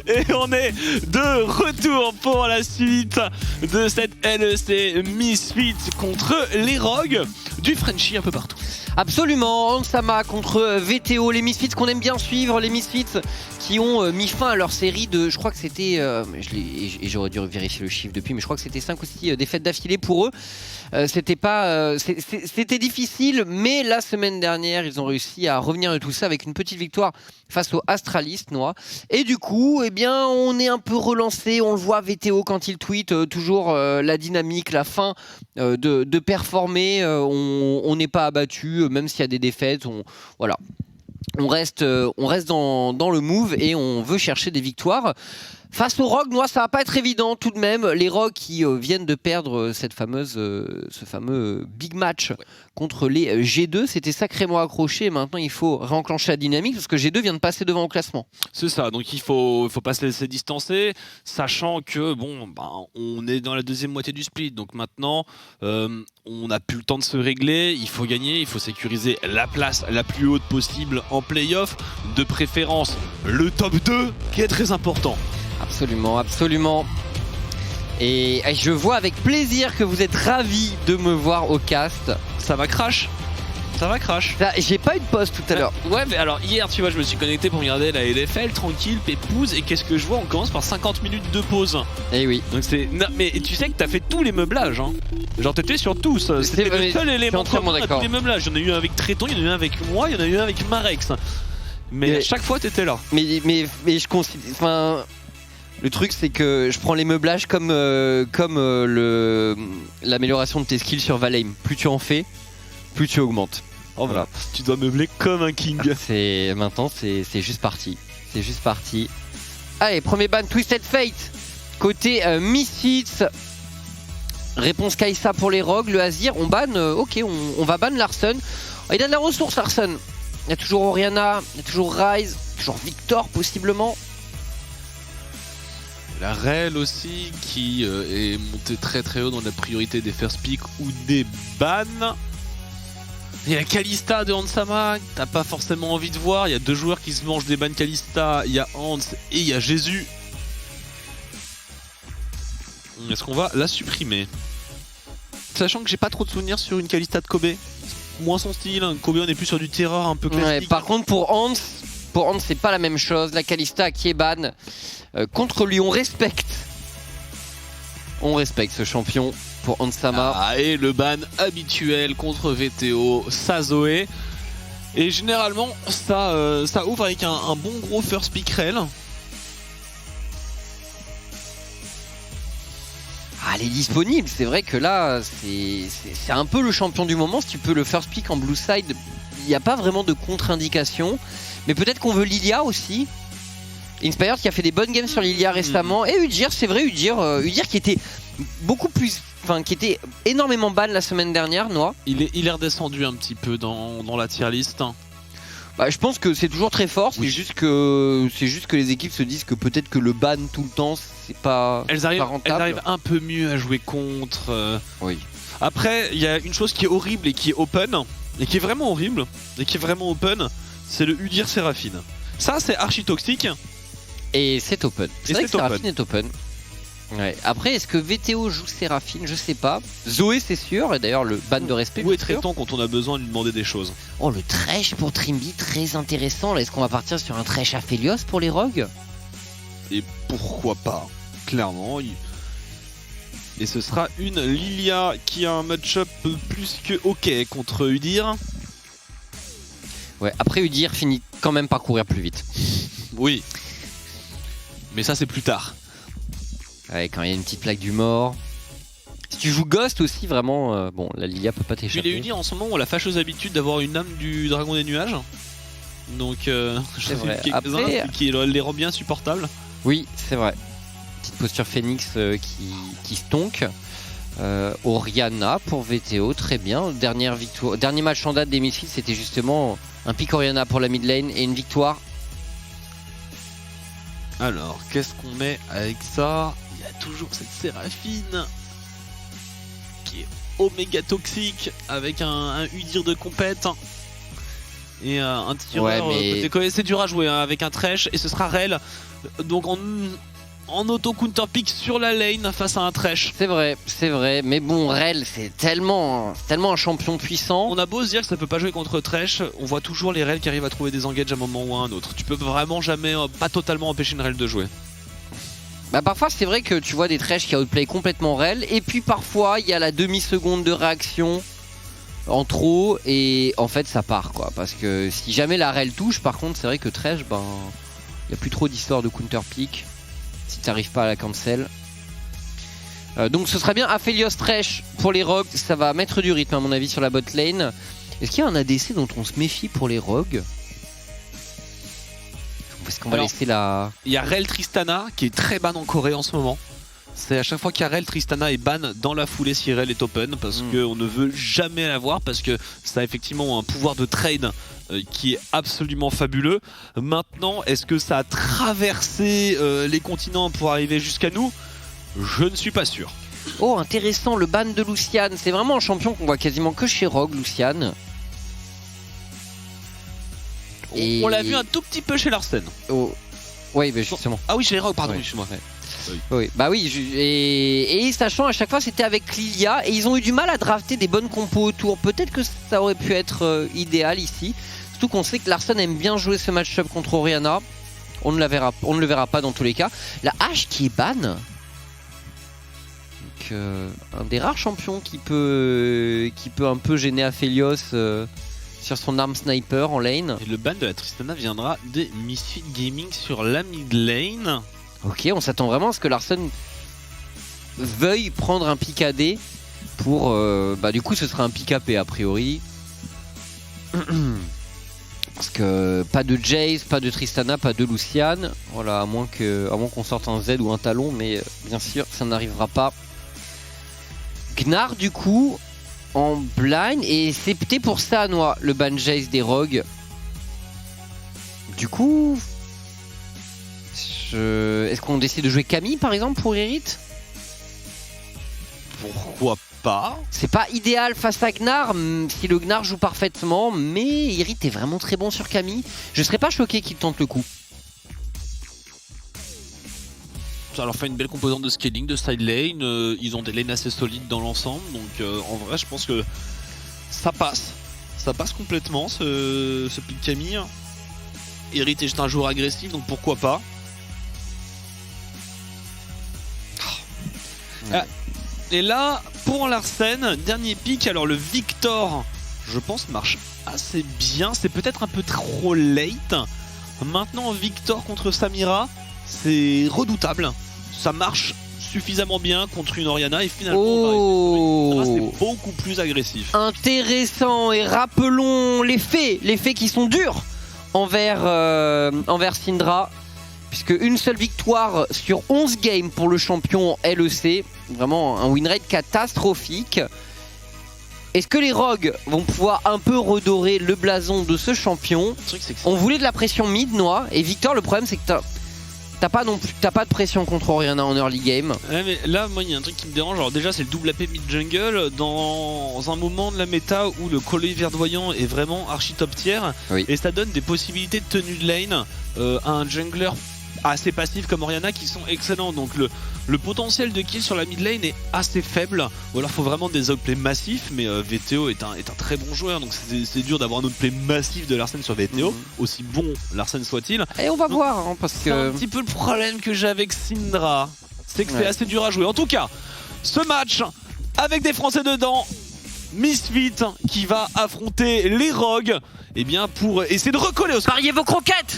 Et on est de retour pour la suite de cette LEC Misfits contre les Rogues du Frenchie un peu partout. Absolument, Hansama contre VTO, les Misfits qu'on aime bien suivre, les Misfits qui ont mis fin à leur série de, je crois que c'était, j'aurais dû vérifier le chiffre depuis, mais je crois que c'était 5 ou 6 défaites d'affilée pour eux. C'était difficile, mais la semaine dernière, ils ont réussi à revenir de tout ça avec une petite victoire face aux Astralis, Noah. Et du coup, eh bien, on est un peu relancé, on le voit VTO quand il tweet, toujours la dynamique, la fin de performer, on n'est pas abattu, même s'il y a des défaites, voilà. On reste dans le move et on veut chercher des victoires. Face aux Rogues, ça va pas être évident tout de même. Les Rogues qui viennent de perdre ce fameux big match contre les G2, c'était sacrément accroché. Maintenant, il faut réenclencher la dynamique parce que G2 vient de passer devant au classement. C'est ça, donc il faut pas se laisser distancer, sachant que on est dans la deuxième moitié du split. Donc maintenant, on n'a plus le temps de se régler. Il faut gagner, il faut sécuriser la place la plus haute possible en play-off, de préférence le top 2 qui est très important. Absolument, absolument. Et je vois avec plaisir que vous êtes ravis de me voir au cast. Ça va crash. Ça va crash. J'ai pas eu de post tout à l'heure. Ouais, mais alors hier, tu vois, je me suis connecté pour regarder la LFL, tranquille, pépouze, et qu'est-ce que je vois? On commence par 50 minutes de pause. Eh oui. Donc c'est... Non, mais tu sais que t'as fait tous les meublages, hein. Genre t'étais sur tous. C'était le seul élément commun à tous les meublages. Il y en a eu un avec Tréton, il y en a eu un avec moi, il y en a eu un avec Marex. Mais à chaque fois, t'étais là. Mais je considère... Enfin... Le truc, c'est que je prends les meublages comme l'amélioration de tes skills sur Valheim. Plus tu en fais, plus tu augmentes. Oh voilà. Tu dois meubler comme un king. Maintenant, c'est juste parti. C'est juste parti. Allez, premier ban, Twisted Fate. Côté Misfits. Réponse Kai'Sa pour les Rogues. Le Azir, on banne. Ok, on va ban Larsen. Il a de la ressource, Larsen. Il y a toujours Orianna, il y a toujours Ryze, toujours Victor possiblement. La Rel aussi qui est montée très très haut dans la priorité des first pick ou des bans. Il y a Kalista de Hansama, t'as pas forcément envie de voir. Il y a deux joueurs qui se mangent des bans Kalista. Il y a Hans et il y a Jésus. Est-ce qu'on va la supprimer? Sachant que j'ai pas trop de souvenirs sur une Kalista de Kobe. Moins son style, Kobe on est plus sur du terror un peu classique. Ouais, par contre pour Hans c'est pas la même chose. La Kalista qui est ban. Contre lui, on respecte ce champion pour Hansama. Ah, et le ban habituel contre VTO, Sazoé. Et généralement, ça ouvre avec un bon gros first pick rel. Ah, elle est disponible, c'est vrai que là, c'est un peu le champion du moment. Si tu peux le first pick en blue side, il n'y a pas vraiment de contre-indication. Mais peut-être qu'on veut Lilia aussi. Inspired qui a fait des bonnes games sur Lilia récemment. Et Udyr, c'est vrai, Udyr qui était beaucoup plus... Enfin, qui était énormément ban la semaine dernière, Noah. Il est redescendu un petit peu dans la tier list. Bah, je pense que c'est toujours très fort, c'est juste que les équipes se disent que peut-être que le ban tout le temps, c'est pas rentable. Elles arrivent un peu mieux à jouer contre. Oui. Après, il y a une chose qui est horrible et qui est open, et qui est vraiment horrible, et qui est vraiment open, c'est le Udyr Séraphine. Ça, c'est archi toxique. Et c'est open. C'est vrai que Séraphine est open. Ouais. Après, est-ce que VTO joue Séraphine? Je sais pas. Zoé, c'est sûr. Et d'ailleurs, le ban de respect. Où est Tréton quand on a besoin de lui demander des choses? Oh, le Thresh pour Trimby, très intéressant. Est-ce qu'on va partir sur un Thresh Aphelios pour les Rogues? Et pourquoi pas? Clairement. Et ce sera une Lilia qui a un match-up plus que ok contre Udyr. Ouais, après Udyr finit quand même par courir plus vite. Oui. Mais ça, c'est plus tard. Ouais, quand il y a une petite plaque du mort. Si tu joues Ghost aussi, vraiment, bon, la Lilia peut pas t'échapper. Les Udyr en ce moment ont la fâcheuse habitude d'avoir une âme du dragon des nuages. Donc, c'est vrai. Après... qui les rend bien supportables. Oui, c'est vrai. Petite posture Phoenix qui stonk. Orianna pour VTO, très bien. Dernier match en date des Misfits, c'était justement un pick Orianna pour la mid lane et une victoire. Alors, qu'est-ce qu'on met avec ça? Il y a toujours cette Séraphine qui est oméga toxique avec un Udyr de compète. et un tireur côté. C'est dur à jouer hein, avec un Thresh et ce sera Rel. Donc en auto counter pick sur la lane face à un Thresh. C'est vrai, mais bon, Rel c'est tellement un champion puissant. On a beau se dire que ça peut pas jouer contre Thresh, on voit toujours les Rel qui arrivent à trouver des engages à un moment ou à un autre. Tu peux vraiment jamais, pas totalement empêcher une Rel de jouer. Bah parfois c'est vrai que tu vois des Thresh qui outplay complètement Rel, et puis parfois il y a la demi-seconde de réaction en trop, et en fait ça part quoi. Parce que si jamais la Rel touche, par contre c'est vrai que Thresh, il n'y a plus trop d'histoire de counter pick. Si tu n'arrives pas à la cancel. Donc ce serait bien Aphelios Thresh pour les rogues. Ça va mettre du rythme à mon avis sur la bot lane. Est-ce qu'il y a un ADC dont on se méfie pour les rogues? Est-ce qu'on va laisser la... Il y a Rel Tristana qui est très ban en Corée en ce moment. C'est à chaque fois qu'il y a Rel, Tristana est ban dans la foulée si Rel est open. Parce qu'on ne veut jamais l'avoir. Parce que ça a effectivement un pouvoir de trade qui est absolument fabuleux. Maintenant, est-ce que ça a traversé les continents pour arriver jusqu'à nous? Je ne suis pas sûr. Oh, intéressant, le ban de Lucian. C'est vraiment un champion qu'on voit quasiment que chez Rogue, Lucian. On l'a vu un tout petit peu chez Larsen. Oh. Oui, mais justement. Ah oui, chez les Rogue, pardon, excuse-moi. Oui. Bah oui, et sachant à chaque fois c'était avec Lilia, et ils ont eu du mal à drafter des bonnes compos autour. Peut-être que ça aurait pu être idéal ici. Surtout qu'on sait que Larsen aime bien jouer ce match-up contre Orianna. On ne le verra pas dans tous les cas. La hache qui est ban. Donc, un des rares champions qui peut un peu gêner Aphelios sur son arme sniper en lane. Et le ban de la Tristana viendra des Misfit Gaming sur la mid lane. Ok, on s'attend vraiment à ce que Larsen veuille prendre un pick AD pour... du coup ce sera un pick AP a priori. Parce que pas de Jace, pas de Tristana, pas de Lucian. Voilà, à moins qu'on sorte un Z ou un talon, mais bien sûr ça n'arrivera pas. Gnar du coup en blind, et c'est peut-être pour ça Noah, le ban Jace des Rogues. Du coup... Est-ce qu'on décide de jouer Camille par exemple pour Irith? Pourquoi pas? C'est pas idéal face à Gnar si le Gnar joue parfaitement, mais Irith est vraiment très bon sur Camille. Je serais pas choqué qu'il tente le coup. Ça leur fait une belle composante de scaling, de side lane. Ils ont des lanes assez solides dans l'ensemble, donc en vrai je pense que ça passe. Ça passe complètement ce pick Camille. Irith est juste un joueur agressif, donc pourquoi pas? Et là, pour Larsen, dernier pick, alors le Victor, je pense, marche assez bien. C'est peut-être un peu trop late. Maintenant, Victor contre Samira, c'est redoutable. Ça marche suffisamment bien contre une Orianna et finalement, c'est beaucoup plus agressif. Intéressant, et rappelons les faits qui sont durs envers Syndra. Puisque une seule victoire sur 11 games pour le champion LEC. Vraiment un win rate catastrophique. Est-ce que les Rogues vont pouvoir un peu redorer le blason de ce champion? On voulait de la pression mid, Noah. Et Victor, le problème c'est que t'as pas de pression contre Orianna en early game. Ouais, mais là, moi, il y a un truc qui me dérange. Alors déjà, c'est le double AP mid jungle dans un moment de la méta où le collier verdoyant est vraiment archi top tier. Oui. Et ça donne des possibilités de tenue de lane à un jungler assez passifs comme Orianna qui sont excellents. Donc le potentiel de kill sur la mid lane est assez faible. Ou alors il faut vraiment des outplays massifs. Mais VTO est un très bon joueur. Donc c'est dur d'avoir un outplay massif de Larsen sur VTO. Aussi bon Larsen soit-il. Et on va voir hein, parce que... C'est un petit peu le problème que j'ai avec Syndra. C'est que c'est assez dur à jouer. En tout cas, ce match avec des Français dedans. Misfit qui va affronter les Rogues. Et bien pour essayer de recoller au... Pariez vos croquettes.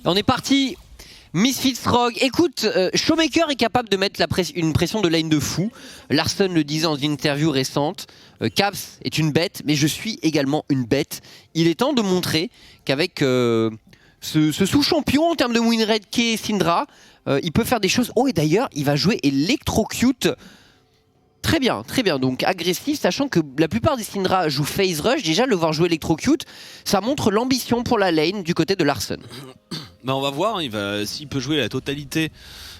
On est parti. Misfits Rogue. Écoute, Showmaker est capable de mettre une pression de lane de fou. Larsen le disait dans une interview récente. Caps est une bête, mais je suis également une bête. Il est temps de montrer qu'avec ce sous-champion en termes de win rate qu'est Syndra, il peut faire des choses. Oh, et d'ailleurs, il va jouer Electrocute Très bien, très bien. Donc agressif, sachant que la plupart des Syndra jouent Phase Rush. Déjà, le voir jouer Electrocute, ça montre l'ambition pour la lane du côté de Larsen. Bah on va voir, hein, s'il peut jouer la totalité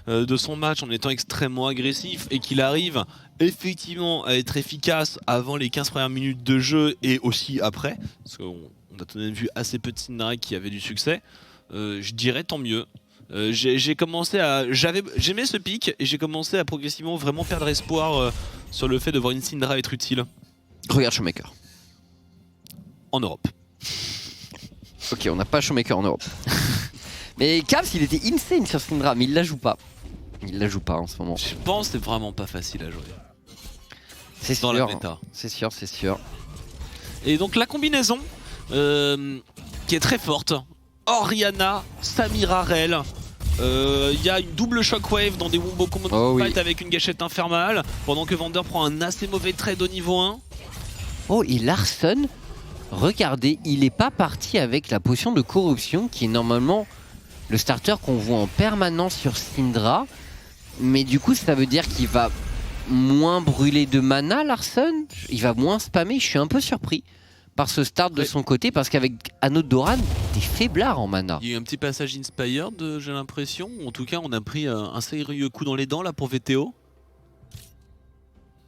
de son match en étant extrêmement agressif et qu'il arrive effectivement à être efficace avant les 15 premières minutes de jeu et aussi après, parce qu'on a tout de même vu assez peu de Syndra qui avaient du succès, je dirais tant mieux. J'ai commencé à... J'aimais ce pic et j'ai commencé à progressivement vraiment perdre espoir sur le fait de voir une Syndra être utile. Regarde Showmaker. En Europe. Ok, on n'a pas Showmaker en Europe. Mais Cavs, il était insane sur Syndra, mais il la joue pas. Il la joue pas en ce moment. Je pense que c'est vraiment pas facile à jouer. C'est dans sûr, la méta. c'est sûr, c'est sûr. Et donc la combinaison qui est très forte. Orianna, Samira Rel. Il y a une double shockwave dans des Wombo Command Fight avec une gâchette infernale. Pendant que Vander prend un assez mauvais trade au niveau 1. Oh, et Larsen, regardez, il est pas parti avec la potion de corruption qui est normalement le starter qu'on voit en permanence sur Syndra. Mais du coup, ça veut dire qu'il va moins brûler de mana, Larsen. Il va moins spammer. Je suis un peu surpris par ce start de son côté, parce qu'avec Anneau de Doran, t'es faiblard en mana. Il y a eu un petit passage Inspired, j'ai l'impression. En tout cas, on a pris un sérieux coup dans les dents là pour VTO.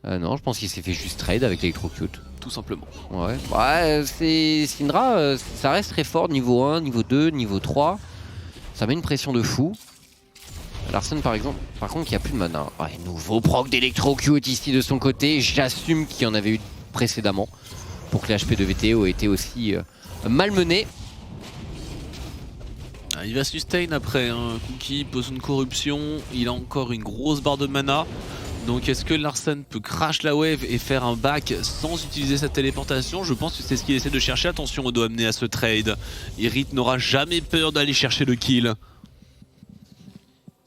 Non, je pense qu'il s'est fait juste trade avec l'Electrocute. Tout simplement. Ouais, c'est Syndra, ça reste très fort, niveau 1, niveau 2, niveau 3. Ça met une pression de fou. Larsen par exemple, par contre, il n'y a plus de mana. Ouais, nouveau proc d'Electrocute ici de son côté. J'assume qu'il y en avait eu précédemment, pour que les HP de VTO étaient aussi malmenés. Il va sustain après, hein. Cookie, potion de corruption, il a encore une grosse barre de mana. Donc est-ce que Larsen peut crash la wave et faire un back sans utiliser sa téléportation? Je pense que c'est ce qu'il essaie de chercher. Attention, on doit amener à ce trade. Irit n'aura jamais peur d'aller chercher le kill.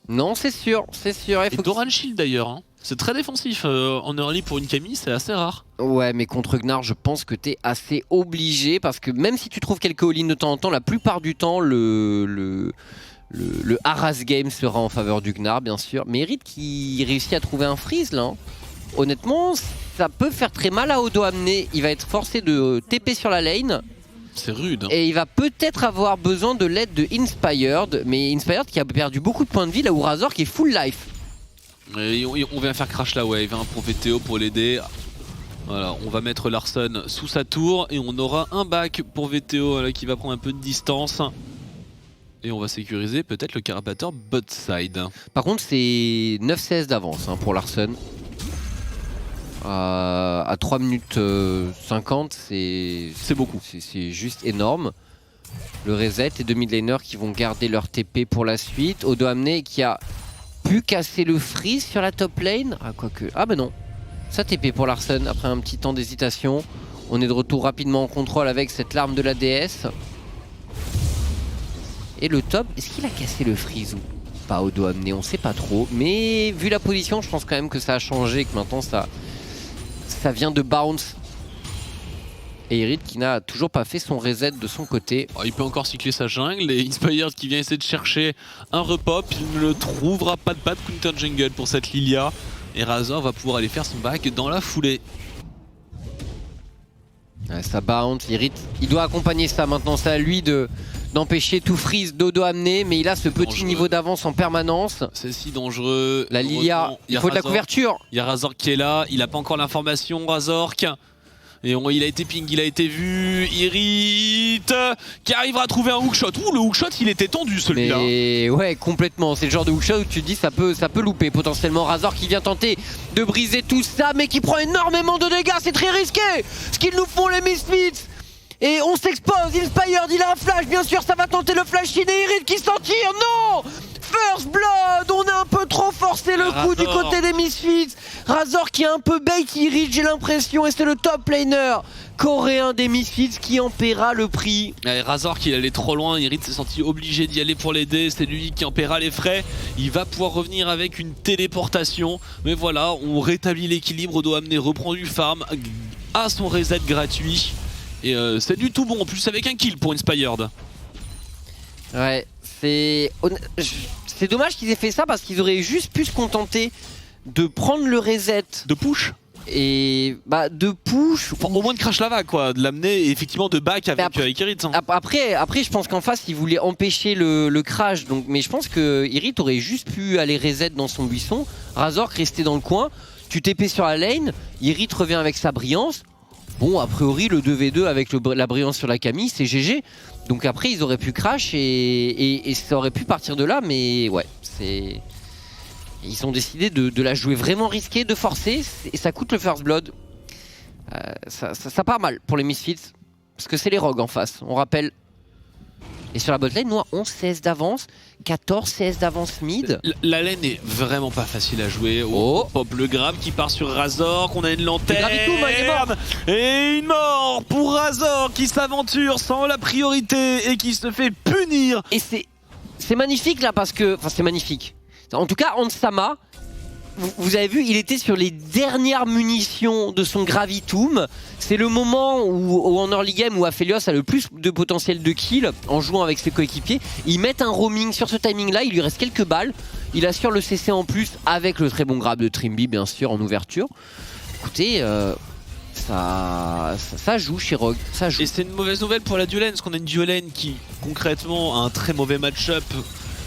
Non, c'est sûr, c'est sûr. Et Doran Shield d'ailleurs, hein. C'est très défensif en early pour une Camille, c'est assez rare. Ouais, mais contre Gnar, je pense que t'es assez obligé, parce que même si tu trouves quelques all-in de temps en temps, la plupart du temps, le harass game sera en faveur du Gnar, bien sûr. Mais Irit qui réussit à trouver un freeze là, hein. Honnêtement, ça peut faire très mal à Odo amener. Il va être forcé de TP sur la lane. C'est rude. Hein. Et il va peut-être avoir besoin de l'aide de Inspired, mais Inspired qui a perdu beaucoup de points de vie là où Razor qui est full life. Et on vient faire crash la wave hein, pour VTO pour l'aider. Voilà, on va mettre Larsen sous sa tour et on aura un back pour VTO là, qui va prendre un peu de distance. Et on va sécuriser peut-être le carapateur bot side. Par contre, c'est 9-16 d'avance hein, pour Larsen. À 3 minutes 50, c'est beaucoup. C'est juste énorme. Le reset et deux mid laners qui vont garder leur TP pour la suite. Odo amené qui a pu casser le freeze sur la top lane. Ah, quoique. Ah, bah non. Ça TP pour Larsen après un petit temps d'hésitation. On est de retour rapidement en contrôle avec cette larme de la déesse. Et le top, est-ce qu'il a cassé le freeze ou pas Odo amené? On sait pas trop. Mais vu la position, je pense quand même que ça a changé. Que maintenant ça vient de bounce. Et Irit qui n'a toujours pas fait son reset de son côté. Oh, il peut encore cycler sa jungle et Inspired qui vient essayer de chercher un repop. Il ne le trouvera pas de counter jungle pour cette Lilia. Et Razor va pouvoir aller faire son back dans la foulée. Ouais, ça bounce, Irit, il doit accompagner ça maintenant. C'est à lui d'empêcher tout freeze d'Odo amené. Mais il a ce petit niveau d'avance en permanence. C'est si dangereux. La Lilia, il faut de la couverture. Il y a Razor qui est là, il n'a pas encore l'information, Razor. Et il a été ping, il a été vu. Irit qui arrivera à trouver un hookshot. Ouh, le hookshot, il était tendu celui-là. Mais ouais, complètement. C'est le genre de hookshot où tu te dis ça peut louper potentiellement. Razor qui vient tenter de briser tout ça, mais qui prend énormément de dégâts. C'est très risqué ce qu'ils nous font les Misfits. Et on s'expose. Inspired, il a un flash, bien sûr. Ça va tenter le flash in et Irit qui s'en tire. Non! First Blood, on a un peu trop forcé le coup du côté des Misfits. Razor qui a un peu bait Irit, j'ai l'impression, et c'est le top laner coréen des Misfits qui en paiera le prix. Et Razor qui allait trop loin, Irit s'est senti obligé d'y aller pour l'aider, c'est lui qui en paiera les frais. Il va pouvoir revenir avec une téléportation, mais voilà, on rétablit l'équilibre, Odo amené reprend du farm, à son reset gratuit. Et c'est du tout bon, en plus avec un kill pour Inspired. Ouais, c'est dommage qu'ils aient fait ça parce qu'ils auraient juste pu se contenter de prendre le reset De push. et de push. Enfin, au moins de crash la vague, quoi, de l'amener et effectivement de back avec Irit. Hein. Après, je pense qu'en face, il voulait empêcher le crash. Donc, mais je pense que Irit aurait juste pu aller reset dans son buisson. Razork restait dans le coin. Tu TP sur la lane. Irit revient avec sa brillance. Bon, a priori, le 2v2 avec la brillance sur la Camille, c'est GG. Donc après, ils auraient pu crash et ça aurait pu partir de là. Mais ouais, c'est... Ils ont décidé de la jouer vraiment risquée, de forcer. Et ça coûte le first blood. Ça part mal pour les Misfits. Parce que c'est les rogues en face, on rappelle. Et sur la botlane, nous, 11 CS d'avance, 14 CS d'avance mid. La lane est vraiment pas facile à jouer. Pop le grab qui part sur Razork, on a une lanterne. Il est mort. Et une mort pour Razork qui s'aventure sans la priorité et qui se fait punir. Et c'est magnifique là parce que... Enfin c'est magnifique. En tout cas, Ansama, vous avez vu, il était sur les dernières munitions de son Gravitum. C'est le moment où en early game où Aphelios a le plus de potentiel de kill en jouant avec ses coéquipiers. Ils mettent un roaming sur ce timing là, il lui reste quelques balles. Il assure le CC en plus avec le très bon grab de Trimby bien sûr en ouverture. Écoutez, ça joue chez Rogue, ça joue. Et c'est une mauvaise nouvelle pour la duolane parce qu'on a une duolane qui concrètement a un très mauvais match-up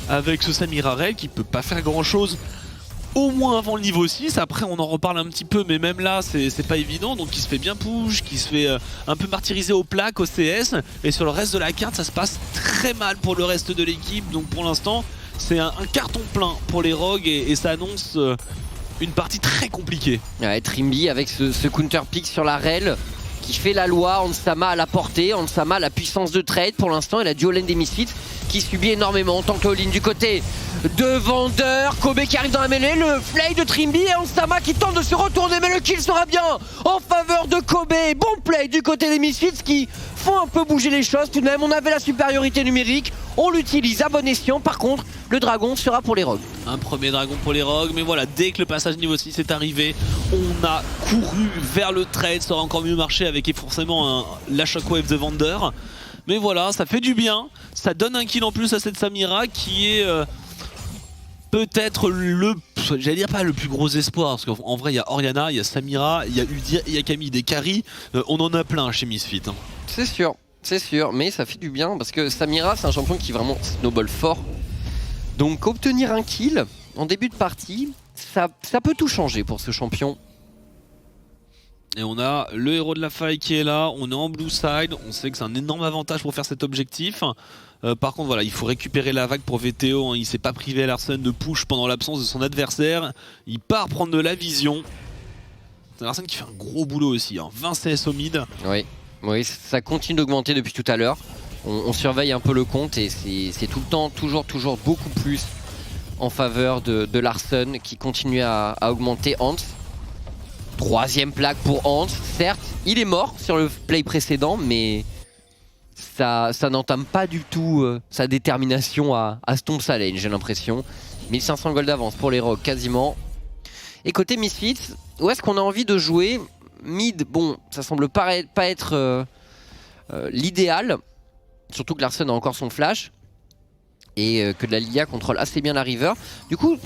avec ce Samira Rel qui peut pas faire grand chose. Au moins avant le niveau 6, après on en reparle un petit peu, mais même là c'est pas évident, donc il se fait bien push, qui se fait un peu martyriser aux plaques, au CS, et sur le reste de la carte ça se passe très mal pour le reste de l'équipe, donc pour l'instant c'est un carton plein pour les Rogues et ça annonce une partie très compliquée. Ouais, Trimby avec ce counter pick sur la Rel qui fait la loi, Ansama à la portée, Ansama à la puissance de trade pour l'instant et la duo lane des Misfits qui subit énormément. Tant que all-in du côté de Vendeur, Kobe qui arrive dans la mêlée, le play de Trimby et Ansama qui tente de se retourner mais le kill sera bien en faveur de Kobe. Bon play du côté des Misfits qui font un peu bouger les choses tout de même. On avait la supériorité numérique, on l'utilise à bon escient. Par contre, le dragon sera pour les Rogues. Un premier dragon pour les Rogues, mais voilà, dès que le passage niveau 6 est arrivé, on a couru vers le trade. Ça aurait encore mieux marché avec forcément la shockwave de Vendeur. Mais voilà, ça fait du bien, ça donne un kill en plus à cette Samira qui est peut-être j'allais dire pas le plus gros espoir, parce qu'en vrai il y a Orianna, il y a Samira, il y a Udyr, il y a Camille, des carries, on en a plein chez Misfit. Hein. C'est sûr, mais ça fait du bien parce que Samira c'est un champion qui vraiment snowball fort. Donc obtenir un kill en début de partie, ça peut tout changer pour ce champion. Et on a le héros de la faille qui est là, on est en blue side, on sait que c'est un énorme avantage pour faire cet objectif. Par contre voilà, il faut récupérer la vague pour VTO, hein. Il s'est pas privé à Larsen de push pendant l'absence de son adversaire. Il part prendre de la vision. C'est Larsen qui fait un gros boulot aussi, hein. 20 CS au mid. Oui, ça continue d'augmenter depuis tout à l'heure. On surveille un peu le compte et c'est tout le temps, toujours beaucoup plus en faveur de Larsen qui continue à augmenter. Hans. Troisième plaque pour Hans, certes, il est mort sur le play précédent, mais ça n'entame pas du tout sa détermination à stomp sa lane, j'ai l'impression. 1500 gold d'avance pour les Rogues, quasiment. Et côté Misfits, où est-ce qu'on a envie de jouer? Mid, bon, ça semble pas être l'idéal, surtout que Larsen a encore son flash, et que de la Lilia contrôle assez bien la river. Du coup,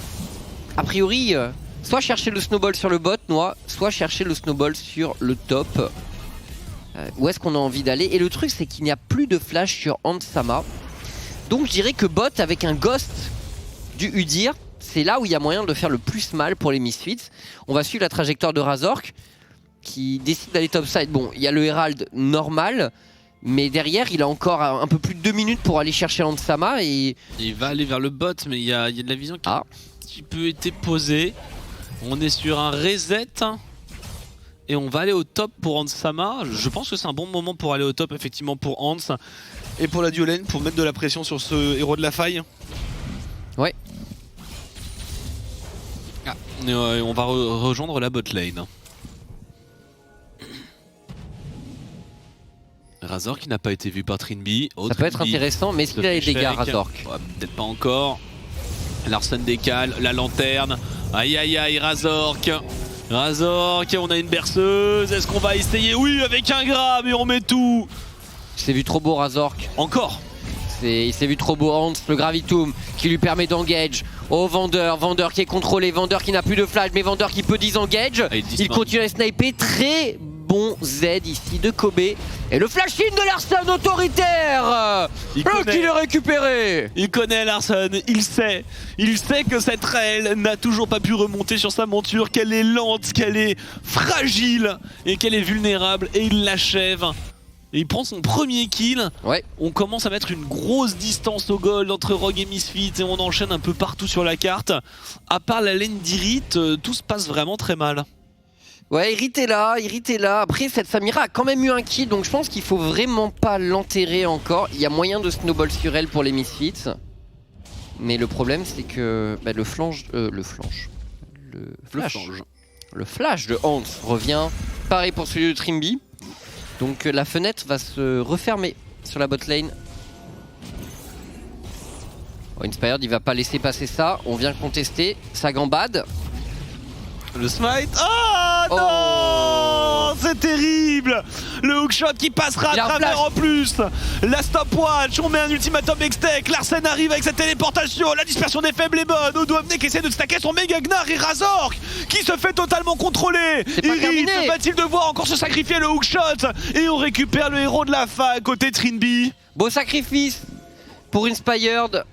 a priori... soit chercher le snowball sur le bot, soit chercher le snowball sur le top. Où est-ce qu'on a envie d'aller? Et le truc, c'est qu'il n'y a plus de flash sur Ansama. Donc je dirais que bot avec un ghost du Udyr, c'est là où il y a moyen de faire le plus mal pour les Misfits. On va suivre la trajectoire de Razork qui décide d'aller topside. Bon, il y a le Herald normal, mais derrière, il a encore un peu plus de 2 minutes pour aller chercher Ansama. Et il va aller vers le bot, mais il y a de la vision qui a un petit peu été posée. On est sur un reset et on va aller au top pour Ansama. Je pense que c'est un bon moment pour aller au top effectivement pour Hans et pour la duolane pour mettre de la pression sur ce héros de la faille. Ouais. Et on va rejoindre la bot lane. Razork qui n'a pas été vu par Trimby. Ça peut être intéressant, mais est-ce qu'il a les dégâts Razork? Ouais, peut-être pas encore. Larsen décale, la lanterne. Aïe aïe aïe, Razork, on a une berceuse, est-ce qu'on va essayer? Oui, avec un grab et on met tout. Il s'est vu trop beau Razork. Encore. Il s'est vu trop beau Hans, le Gravitum qui lui permet d'engage. Oh Vendeur qui est contrôlé, Vendeur qui n'a plus de flash, mais Vendeur qui peut disengage. Ah, il continue à sniper, très bon Z ici de Kobe. Et le flash in de Larsen autoritaire. Qui l'a récupéré. Il connaît Larsen, il sait que cette rail n'a toujours pas pu remonter sur sa monture, qu'elle est lente, qu'elle est fragile et qu'elle est vulnérable, et il l'achève. Et il prend son premier kill. Ouais. On commence à mettre une grosse distance au gold entre Rogue et Misfits et on enchaîne un peu partout sur la carte. À part la lane d'Irit, tout se passe vraiment très mal. Ouais, Irit est là. Après, cette Samira a quand même eu un kill, donc je pense qu'il faut vraiment pas l'enterrer encore. Il y a moyen de snowball sur elle pour les Misfits. Mais le problème, c'est que le flash de Hans revient. Pareil pour celui de Trimby. Donc la fenêtre va se refermer sur la bot lane. Oh, Inspired, il va pas laisser passer ça. On vient contester sa gambade. Le smite. Oh non, c'est terrible. Le hookshot qui passera à travers en plus. La stopwatch, on met un ultimatum extec. Larsen arrive avec sa téléportation. La dispersion des faibles est bonne. Odouavne qui essaie de stacker son méga Gnar et Razork qui se fait totalement contrôler. Irit va-t-il devoir encore se sacrifier le hookshot? Et on récupère le héros de la fin côté Trinby. Beau sacrifice pour Inspired.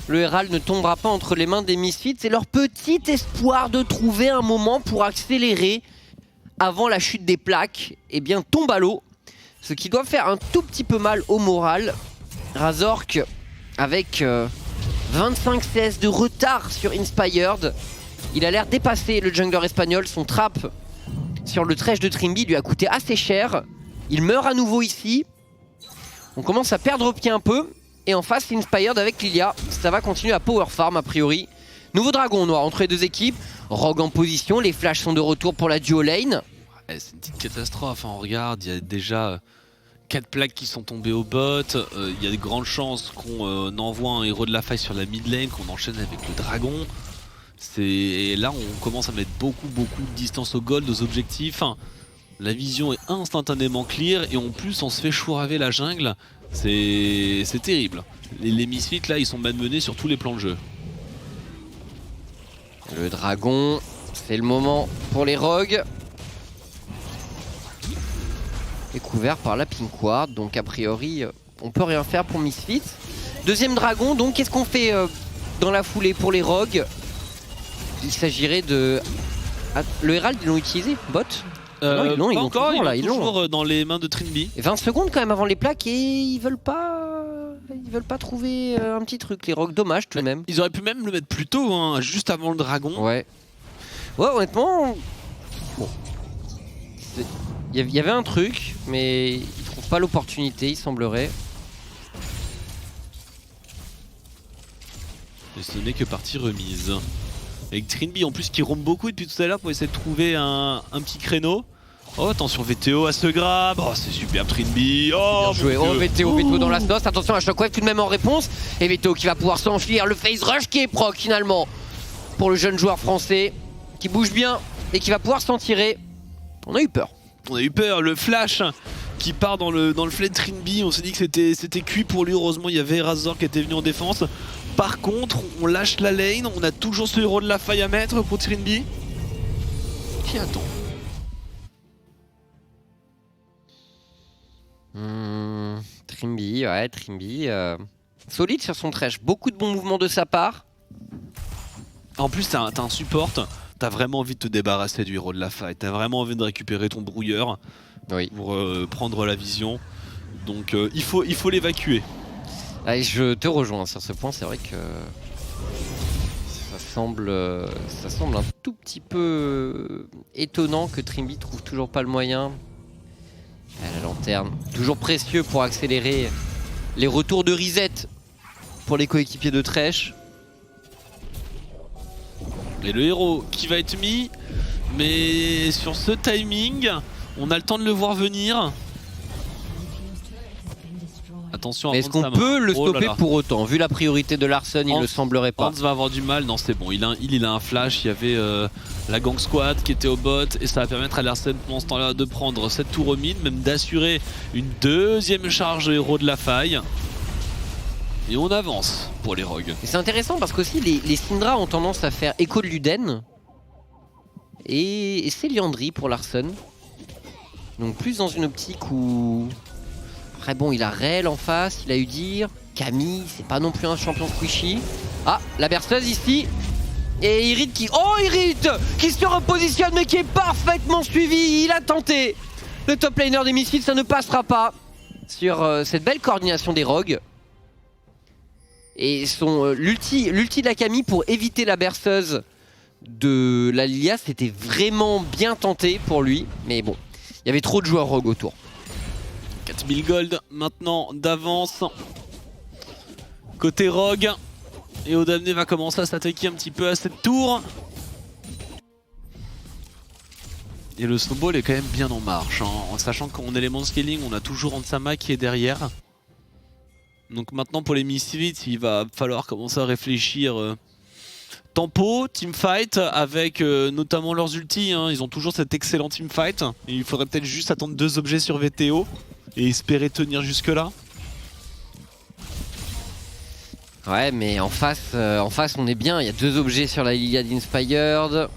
Le Herald ne tombera pas entre les mains des Misfits. C'est leur petit espoir de trouver un moment pour accélérer avant la chute des plaques. Et bien tombe à l'eau. Ce qui doit faire un tout petit peu mal au moral. Razork avec 25 CS de retard sur Inspired. Il a l'air dépassé le jungler espagnol. Son trap sur le Thresh de Trimby lui a coûté assez cher. Il meurt à nouveau ici. On commence à perdre pied un peu. Et en face, Inspired avec Lilia. Ça va continuer à power farm a priori. Nouveau dragon noir entre les deux équipes. Rogue en position, les flashs sont de retour pour la duo lane. Ouais, c'est une petite catastrophe, on regarde, il y a déjà 4 plaques qui sont tombées au bot. Il y a de grandes chances qu'on envoie un héros de la faille sur la mid lane, qu'on enchaîne avec le dragon. Et là, on commence à mettre beaucoup de distance au gold, aux objectifs. La vision est instantanément clear et en plus, on se fait chouraver la jungle. C'est terrible. Les Misfits là ils sont malmenés sur tous les plans de jeu. Le dragon, c'est le moment pour les rogues. Découvert par la Pink Ward, donc a priori on peut rien faire pour Misfits. Deuxième dragon, donc qu'est-ce qu'on fait dans la foulée pour les rogues? Il s'agirait de... Ah, le Herald ils l'ont utilisé, bot? Non, ils l'ont toujours là, ils l'ont dans les mains de Trinby. 20 secondes quand même avant les plaques et ils veulent pas trouver un petit truc, les rogues, dommage tout de même. Ils auraient pu même le mettre plus tôt, hein, juste avant le dragon. Ouais, honnêtement, bon, il y avait un truc, mais ils trouvent pas l'opportunité, il semblerait. Et ce n'est que partie remise. Avec Trinby en plus qui rompt beaucoup depuis tout à l'heure pour essayer de trouver un petit créneau. Oh attention VTO à ce grab. Oh c'est super Trinby. Oh bien joué. Oh VTO dans la sauce. Attention à Shockwave tout de même en réponse. Et VTO qui va pouvoir s'enfuir. Le phase rush qui est proc finalement pour le jeune joueur français qui bouge bien et qui va pouvoir s'en tirer. On a eu peur. Le flash qui part dans le flame de Trinby. On s'est dit que c'était cuit pour lui. Heureusement il y avait Razor qui était venu en défense. Par contre, on lâche la lane, on a toujours ce héros de la faille à mettre pour Trinby. Qui attend? Trinby, ouais, Trinby. Solide sur son Thresh, beaucoup de bons mouvements de sa part. En plus, t'as un support, t'as vraiment envie de te débarrasser du héros de la faille, t'as vraiment envie de récupérer ton brouilleur pour prendre la vision. Donc il faut l'évacuer. Allez, je te rejoins sur ce point, c'est vrai que ça semble un tout petit peu étonnant que Trimby trouve toujours pas le moyen. La lanterne, toujours précieux pour accélérer les retours de reset pour les coéquipiers de Thresh. Et le héros qui va être mis, mais sur ce timing, on a le temps de le voir venir. Attention, est-ce qu'on peut le stopper pour autant? Vu la priorité de Larsen, il ne semblerait pas. Hans va avoir du mal, non c'est bon, il a un flash, il y avait la gang squad qui était au bot et ça va permettre à Larsen pendant ce temps-là de prendre cette tour au mid, même d'assurer une deuxième charge héros de la faille. Et on avance pour les rogues. Et c'est intéressant parce qu'aussi les Syndra ont tendance à faire écho de Luden. Et c'est Liandry pour Larsen. Donc plus dans une optique où... Après bon, il a Rel en face, il a Udyr. Camille, c'est pas non plus un champion squishy. Ah, la berceuse ici. Et Irid qui... Oh, Irid qui se repositionne mais qui est parfaitement suivi. Il a tenté. Le top laner des Misfits, ça ne passera pas sur cette belle coordination des rogues. Et l'ulti de la Camille pour éviter la berceuse de la Lilia, c'était vraiment bien tenté pour lui. Mais bon, il y avait trop de joueurs rogues autour. 4000 gold maintenant d'avance. Côté rogue. Et Odamné va commencer à s'attaquer un petit peu à cette tour. Et le snowball est quand même bien en marche, hein, en sachant qu'en élément scaling, on a toujours Ansama qui est derrière. Donc maintenant pour les Misfits, il va falloir commencer à réfléchir tempo, teamfight, avec notamment leurs ultis. Hein. Ils ont toujours cet excellent teamfight. Et il faudrait peut-être juste attendre 2 objets sur VTO et espérer tenir jusque là. Ouais, mais en face on est bien. Il y a 2 objets sur la Lilia d'Inspired.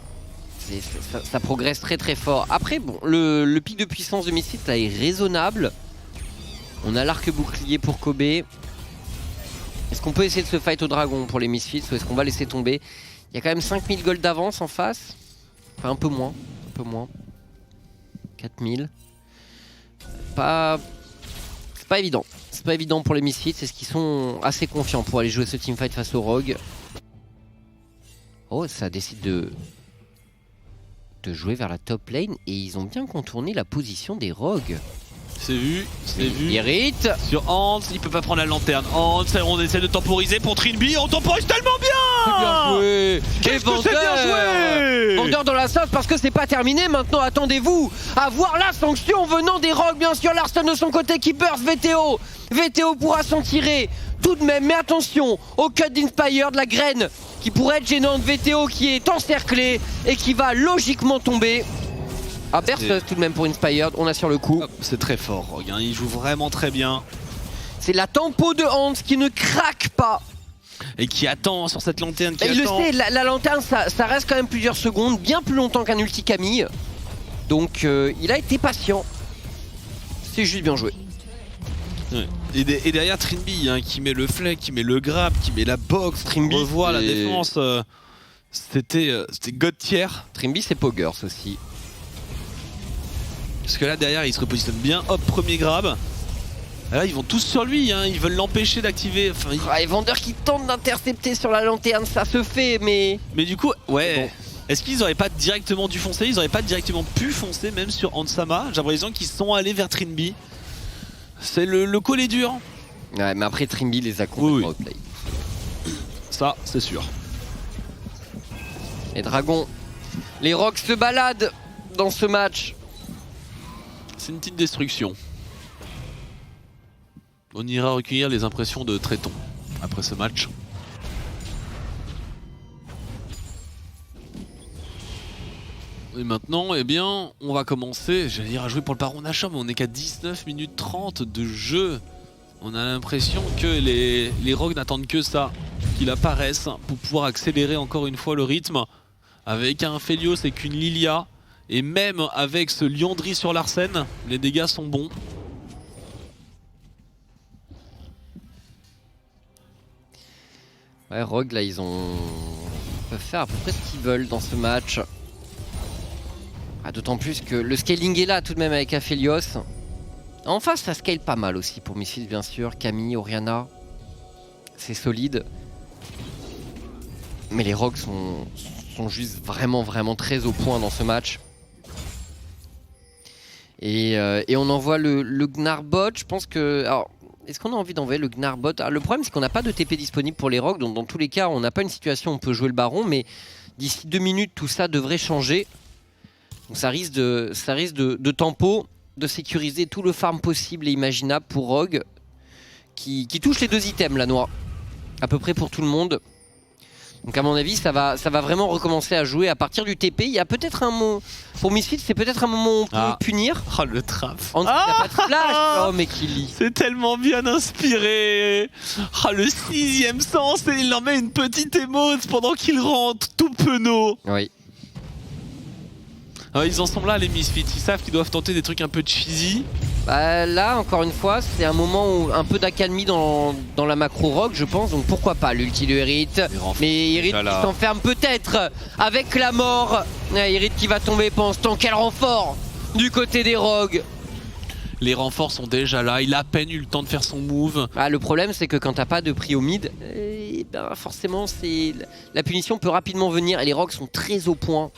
Ça progresse très très fort. Après, bon, le pic de puissance de Misfits là est raisonnable. On a l'arc bouclier pour Kobe. Est-ce qu'on peut essayer de se fight au dragon pour les Misfits ou est-ce qu'on va laisser tomber? Il y a quand même 5000 gold d'avance en face. Enfin un peu moins. 4000. C'est pas évident. C'est pas évident pour les Misfits. Est-ce qu'ils sont assez confiants pour aller jouer ce teamfight face aux rogues? Oh, ça décide de jouer vers la top lane et ils ont bien contourné la position des rogues. C'est vu, c'est vu. Irrit sur Hans, il peut pas prendre la lanterne. Hans, on essaie de temporiser pour Trinby, on temporise tellement bien. Bien joué. Qu'est-ce que c'est bien joué. Vendeur dans la sauce parce que c'est pas terminé maintenant, attendez-vous à voir la sanction venant des rogues, bien sûr. Larsen de son côté qui burst VTO. VTO pourra s'en tirer tout de même, mais attention au cut d'Inspire de la graine qui pourrait être gênante. VTO qui est encerclé et qui va logiquement tomber. Ah, berceuse tout de même pour Inspired, on a sur le coup. C'est très fort, Rogue, hein. Il joue vraiment très bien. C'est la tempo de Hans qui ne craque pas. Et qui attend sur cette lanterne. Il le sait, la lanterne ça reste quand même plusieurs secondes, bien plus longtemps qu'un ulti Camille. Donc il a été patient. C'est juste bien joué. Ouais. Et derrière Trinby hein, qui met le flag, qui met le grab, qui met la box, Trinby, on revoit la défense. C'était God tier. Trinby c'est Poggers aussi. Parce que là derrière il se repositionne bien, hop premier grab. Là ils vont tous sur lui, hein. Ils veulent l'empêcher d'activer. Enfin, et Vander qui tente d'intercepter sur la lanterne, ça se fait mais... Mais du coup, ouais... Bon. Est-ce qu'ils auraient pas directement dû foncer? Ils auraient pas directement pu foncer même sur Ansama. J'ai l'impression qu'ils sont allés vers Trinby. C'est le call est dur. Ouais mais après Trinby les a complètement outplay. Ça c'est sûr. Les dragons, les rocs se baladent dans ce match. C'est une petite destruction. On ira recueillir les impressions de Tréton après ce match. Et maintenant, eh bien, on va commencer, j'allais dire à jouer pour le Baron Nashor, mais on n'est qu'à 19 minutes 30 de jeu. On a l'impression que les rogues n'attendent que ça, qu'il apparaisse pour pouvoir accélérer encore une fois le rythme. Avec un Felios et qu'une Lilia. Et même avec ce Liandry sur Larsen, les dégâts sont bons. Ouais, Rogue là ils peuvent faire à peu près ce qu'ils veulent dans ce match. Ah, d'autant plus que le scaling est là tout de même avec Aphelios. En face ça scale pas mal aussi pour Misfits bien sûr. Camille, Orianna, c'est solide. Mais les Rogues sont juste vraiment très au point dans ce match. Et on envoie le Gnarbot, je pense que... Alors, est-ce qu'on a envie d'envoyer le Gnarbot? Le problème c'est qu'on n'a pas de TP disponible pour les Rogues, donc dans tous les cas on n'a pas une situation où on peut jouer le Baron, mais d'ici 2 minutes tout ça devrait changer. Donc ça risque de tempo, de sécuriser tout le farm possible et imaginable pour Rogue, qui touche les 2 items la noix, à peu près pour tout le monde. Donc à mon avis, ça va vraiment recommencer à jouer à partir du TP. Il y a peut-être un moment... Pour Misfits, c'est peut-être un moment où on peut punir. Oh, le trap. Il n'y a pas de flash. Oh, mais Killy. C'est tellement bien inspiré. Oh, le 6ème sens, et il leur met une petite émote pendant qu'il rentre, tout penaud. Oui. Alors, ils en sont là, les Misfits. Ils savent qu'ils doivent tenter des trucs un peu cheesy. Bah, là, encore une fois, c'est un moment où un peu d'accalmie dans la macro rock, je pense. Donc pourquoi pas l'ulti de Irit. Mais Irit qui s'enferme peut-être avec la mort. Irit qui va tomber pendant ce temps. Quel renfort du côté des rogues. Les renforts sont déjà là. Il a à peine eu le temps de faire son move. Ah, le problème, c'est que quand t'as pas de prio mid, ben, forcément, la punition peut rapidement venir. Et les rogues sont très au point.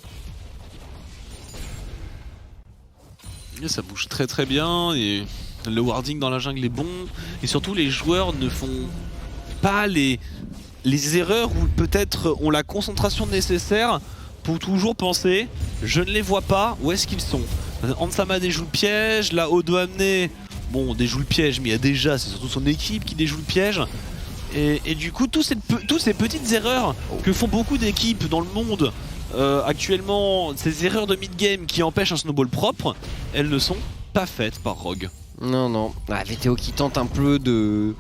Et ça bouge très très bien et le warding dans la jungle est bon et surtout les joueurs ne font pas les erreurs ou peut-être ont la concentration nécessaire pour toujours penser je ne les vois pas, où est-ce qu'ils sont. Ansama déjoue le piège, là Odo amené, bon déjoue le piège mais il y a déjà, c'est surtout son équipe qui déjoue le piège et du coup tous ces petites erreurs que font beaucoup d'équipes dans le monde actuellement, ces erreurs de mid-game qui empêchent un snowball propre, elles ne sont pas faites par Rogue. Non, non. Ah, VTO qui tente un peu de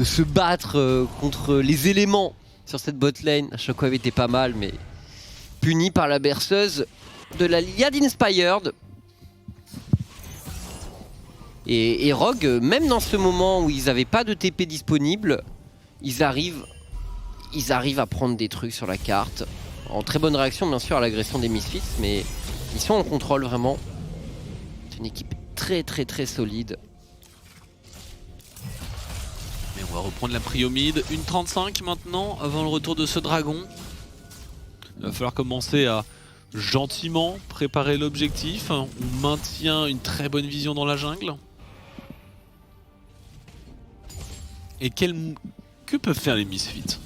se battre contre les éléments sur cette bot lane. Shockwave était pas mal, mais puni par la berceuse de la Liade Inspired. Et Rogue, même dans ce moment où ils n'avaient pas de TP disponible, ils arrivent à prendre des trucs sur la carte. En très bonne réaction bien sûr à l'agression des Misfits, mais ils sont en contrôle vraiment. C'est une équipe très très très solide. Mais on va reprendre la prio mid, 1:35 maintenant avant le retour de ce dragon. Il va falloir commencer à gentiment préparer l'objectif. On maintient une très bonne vision dans la jungle. Et que peuvent faire les Misfits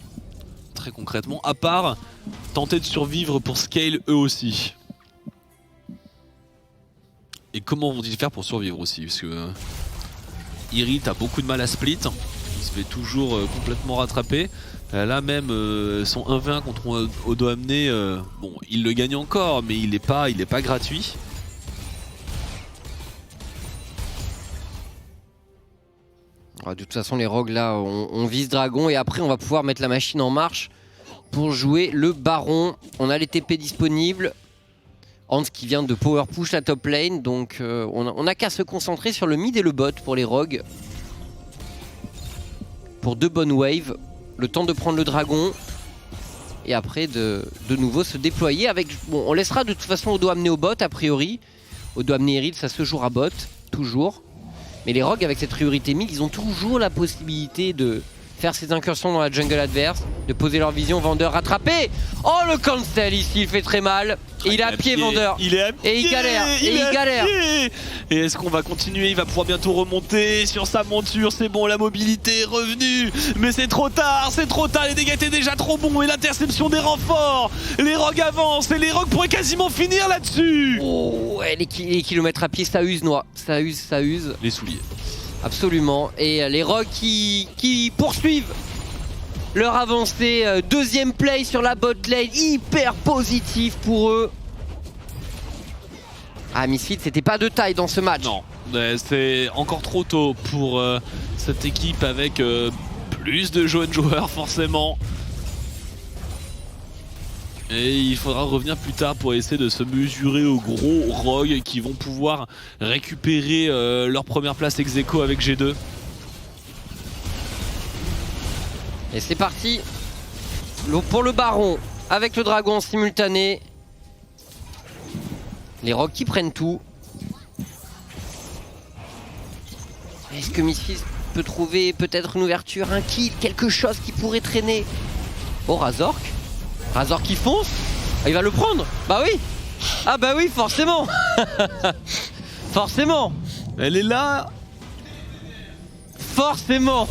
très concrètement, à part tenter de survivre pour scale eux aussi. Et comment vont-ils faire pour survivre aussi? Parce que Irit a beaucoup de mal à split, il se fait toujours complètement rattraper. Là même son 1v1 contre Odo amené, bon il le gagne encore mais il est pas gratuit. De toute façon les rogues là on vise dragon et après on va pouvoir mettre la machine en marche pour jouer le baron. On a les TP disponibles. Hans qui vient de power push la top lane, donc on n'a qu'à se concentrer sur le mid et le bot pour les rogues. Pour 2 bonnes waves, le temps de prendre le dragon et après de nouveau se déployer avec... Bon, on laissera de toute façon Odo amener au bot a priori. Odo amener Irit, ça se jouera bot, toujours. Mais les rogues avec cette priorité mid, ils ont toujours la possibilité de faire ces incursions dans la jungle adverse, de poser leur vision. Vendeur rattrapé. Oh le cancel ici, il fait très mal. Et il est à pied Vendeur. Il est à pied. Et il galère. Et il galère. Et est-ce qu'on va continuer? Il va pouvoir bientôt remonter sur sa monture. C'est bon, la mobilité est revenue. Mais c'est trop tard, les dégâts étaient déjà trop bons. Et l'interception des renforts. Les rogues avancent et les rogues pourraient quasiment finir là-dessus. Oh, ouais, les kilomètres à pied, ça use, Noix. Ça use. Les souliers. Absolument. Et les rogues qui poursuivent leur avancée. Deuxième play sur la bot lane. Hyper positif pour eux. Ah, Misfits, c'était pas de taille dans ce match. Non, c'est encore trop tôt pour cette équipe avec plus de jeunes joueurs forcément. Et il faudra revenir plus tard pour essayer de se mesurer aux gros rogues qui vont pouvoir récupérer leur première place ex aequo avec G2. Et c'est parti pour le baron avec le dragon en simultané. Les rogues qui prennent tout. Est-ce que Misfits peut trouver peut-être une ouverture, un kill, quelque chose qui pourrait traîner? Oh, Razork qui fonce. Ah, il va le prendre. Bah oui. Ah bah oui, forcément. Forcément. Elle est là. Forcément.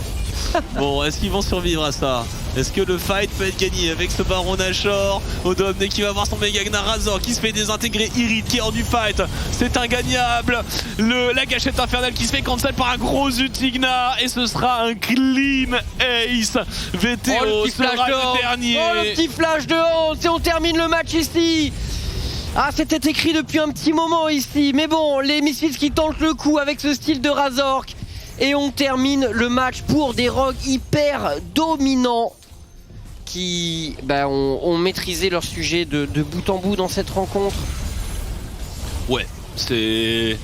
Bon, est-ce qu'ils vont survivre à ça? Est-ce que le fight peut être gagné avec ce Baron Nashor? Odomne qui va avoir son méga Gnar Razor qui se fait désintégrer, Irid qui est hors du fight, c'est ingagnable. La gâchette infernale qui se fait cancel par un gros Utigna et ce sera un clean ace. VTO sera le dernier. Oh, le petit flash de honte et on termine le match ici. Ah, c'était écrit depuis un petit moment ici, mais bon, les missiles qui tentent le coup avec ce style de Razork. Et on termine le match pour des rogues hyper dominants qui ont maîtrisé leur sujet de bout en bout dans cette rencontre. Ouais, c'est...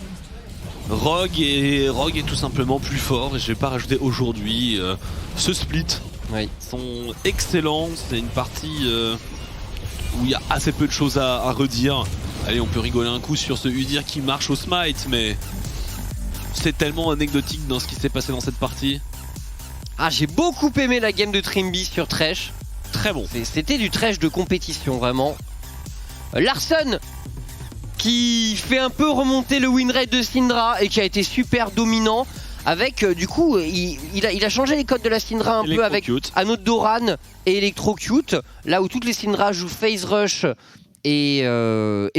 Rogue est tout simplement plus fort et je vais pas rajouter aujourd'hui. Ce split sont excellents, c'est une partie où il y a assez peu de choses à redire. Allez, on peut rigoler un coup sur ce Udyr qui marche au smite, mais c'est tellement anecdotique dans ce qui s'est passé dans cette partie. Ah, j'ai beaucoup aimé la game de Trimby sur Thresh. Très bon. C'était du Thresh de compétition, vraiment. Larsen qui fait un peu remonter le win rate de Syndra et qui a été super dominant. Avec, du coup, il a changé les codes de la Syndra un peu avec Anneau Doran et Electrocute. Là où toutes les Syndra jouent Phase Rush et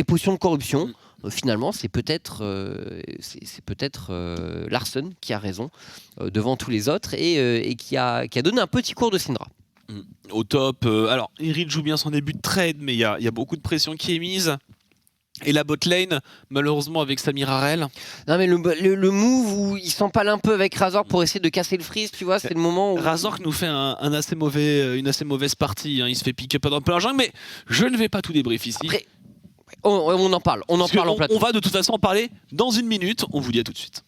Potion de Corruption. Finalement, c'est peut-être Larsen qui a raison devant tous les autres et qui a donné un petit cours de Syndra. Au top, alors Irid joue bien son début de trade, mais il y a beaucoup de pression qui est mise. Et la bot lane, malheureusement avec Samir Harel. Non mais le move où il s'empale un peu avec Razork pour essayer de casser le freeze, tu vois, c'est le moment où... Razork nous fait une assez mauvaise partie, hein. Il se fait pick up dans plein jungle, mais je ne vais pas tout débrief ici. Après, on en parle en plateau. On va de toute façon en parler dans une minute, on vous dit à tout de suite.